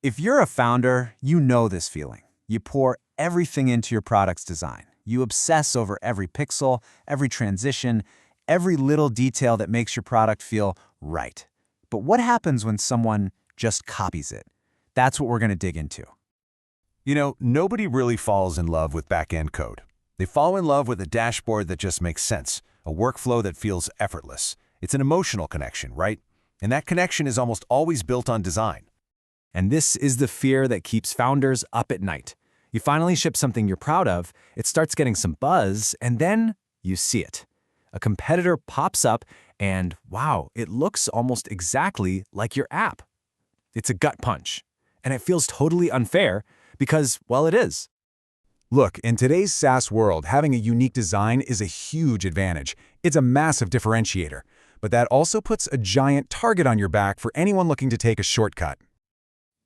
If you're a founder, you know this feeling. You pour everything into your product's design. You obsess over every pixel, every transition, every little detail that makes your product feel right. But what happens when someone just copies it? That's what we're going to dig into. You know, nobody really falls in love with back-end code. They fall in love with a dashboard that just makes sense, a workflow that feels effortless. It's an emotional connection, right? And that connection is almost always built on design. And this is the fear that keeps founders up at night. You finally ship something you're proud of, it starts getting some buzz, and then you see it. A competitor pops up and, wow, it looks almost exactly like your app. It's a gut punch, and it feels totally unfair because, well, it is. Look, in today's SaaS world, having a unique design is a huge advantage. It's a massive differentiator. But that also puts a giant target on your back for anyone looking to take a shortcut.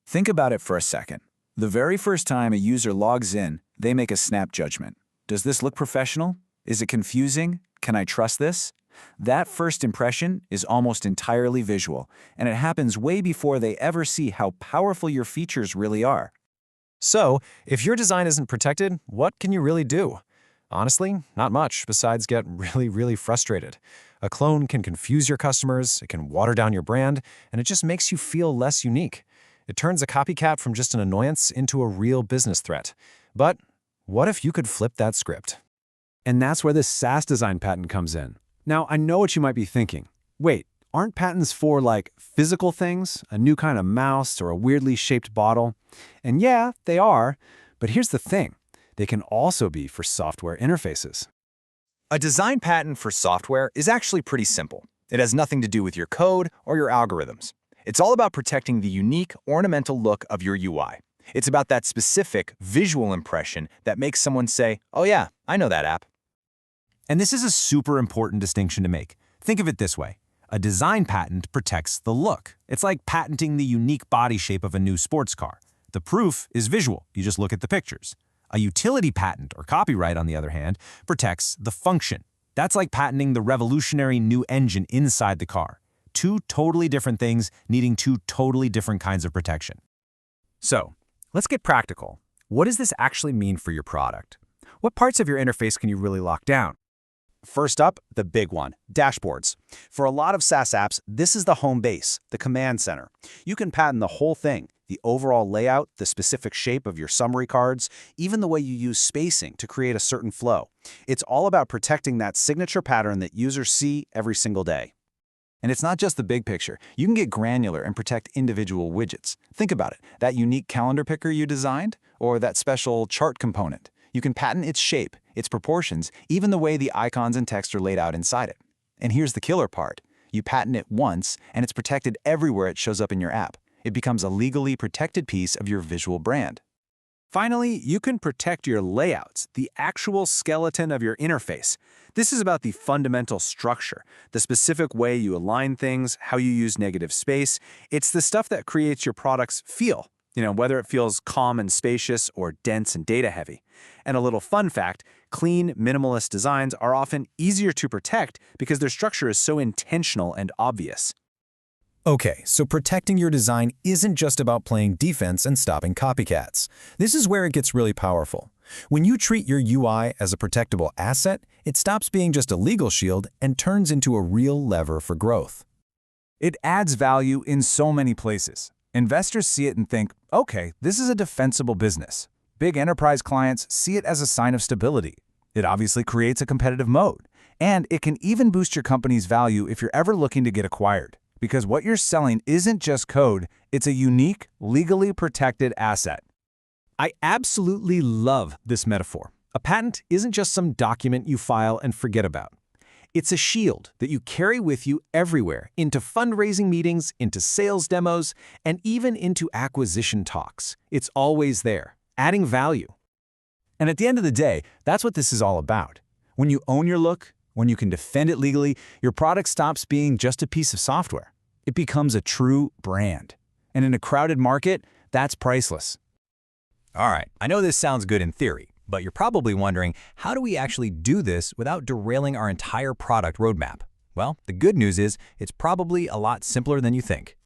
Think about it for a second. The very first time a user logs in, they make a snap judgment. Does this look professional? Is it confusing? Can I trust this? That first impression is almost entirely visual, and it happens way before they ever see how powerful your features really are. So, if your design isn't protected, what can you really do? Honestly, not much besides get really frustrated. A clone can confuse your customers, it can water down your brand, and it just makes you feel less unique. It turns a copycat from just an annoyance into a real business threat. But what if you could flip that script? And that's where this SaaS design patent comes in. Now, I know what you might be thinking. Wait, aren't patents for, like, physical things? A new kind of mouse or a weirdly shaped bottle? And yeah, they are. But here's the thing. They can also be for software interfaces. A design patent for software is actually pretty simple. It has nothing to do with your code or your algorithms. It's all about protecting the unique, ornamental look of your UI. It's about that specific visual impression that makes someone say, "Oh yeah, I know that app." And this is a super important distinction to make. Think of it this way. A design patent protects the look. It's like patenting the unique body shape of a new sports car. The proof is visual. You just look at the pictures. A utility patent, or copyright, on the other hand, protects the function. That's like patenting the revolutionary new engine inside the car. Two totally different things needing two totally different kinds of protection. So, let's get practical. What does this actually mean for your product? What parts of your interface can you really lock down? First up, the big one, dashboards. For a lot of SaaS apps, this is the home base, the command center. You can patent the whole thing, the overall layout, the specific shape of your summary cards, even the way you use spacing to create a certain flow. It's all about protecting that signature pattern that users see every single day. And it's not just the big picture. You can get granular and protect individual widgets. Think about it, that unique calendar picker you designed, or that special chart component. You can patent its shape, its proportions, even the way the icons and text are laid out inside it. And here's the killer part. You patent it once, and it's protected everywhere it shows up in your app. It becomes a legally protected piece of your visual brand. Finally, you can protect your layouts, the actual skeleton of your interface. This is about the fundamental structure, the specific way you align things, how you use negative space. It's the stuff that creates your product's feel. Whether it feels calm and spacious or dense and data-heavy. And a little fun fact, clean, minimalist designs are often easier to protect because their structure is so intentional and obvious. Okay, so protecting your design isn't just about playing defense and stopping copycats. This is where it gets really powerful. When you treat your UI as a protectable asset, it stops being just a legal shield and turns into a real lever for growth. It adds value in so many places. Investors see it and think, okay, this is a defensible business. Big enterprise clients see it as a sign of stability. It obviously creates a competitive moat. And it can even boost your company's value if you're ever looking to get acquired. Because what you're selling isn't just code, it's a unique, legally protected asset. I absolutely love this metaphor. A patent isn't just some document you file and forget about. It's a shield that you carry with you everywhere, into fundraising meetings, into sales demos, and even into acquisition talks. It's always there, adding value. And at the end of the day, that's what this is all about. When you own your look, when you can defend it legally, your product stops being just a piece of software. It becomes a true brand. And in a crowded market, that's priceless. All right, I know this sounds good in theory, but you're probably wondering, how do we actually do this without derailing our entire product roadmap? Well, the good news is it's probably a lot simpler than you think.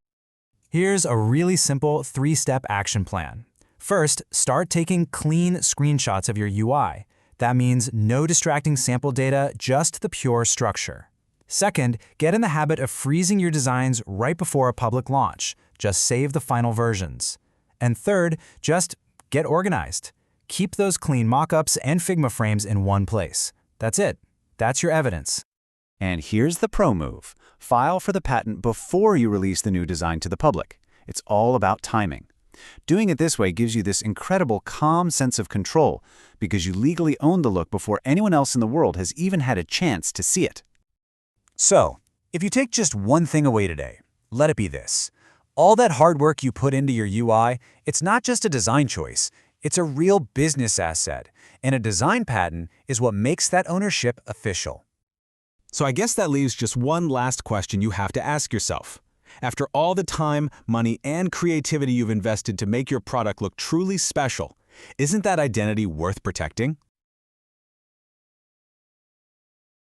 Here's a really simple 3-step action plan. First, start taking clean screenshots of your UI. That means no distracting sample data, just the pure structure. Second, get in the habit of freezing your designs right before a public launch. Just save the final versions. And third, just get organized. Keep those clean mockups and Figma frames in one place. That's it. That's your evidence. And here's the pro move. File for the patent before you release the new design to the public. It's all about timing. Doing it this way gives you this incredible calm sense of control because you legally own the look before anyone else in the world has even had a chance to see it. So, if you take just one thing away today, let it be this. All that hard work you put into your UI, it's not just a design choice, it's a real business asset, and a design patent is what makes that ownership official. So I guess that leaves just one last question you have to ask yourself. After all the time, money, and creativity you've invested to make your product look truly special, isn't that identity worth protecting?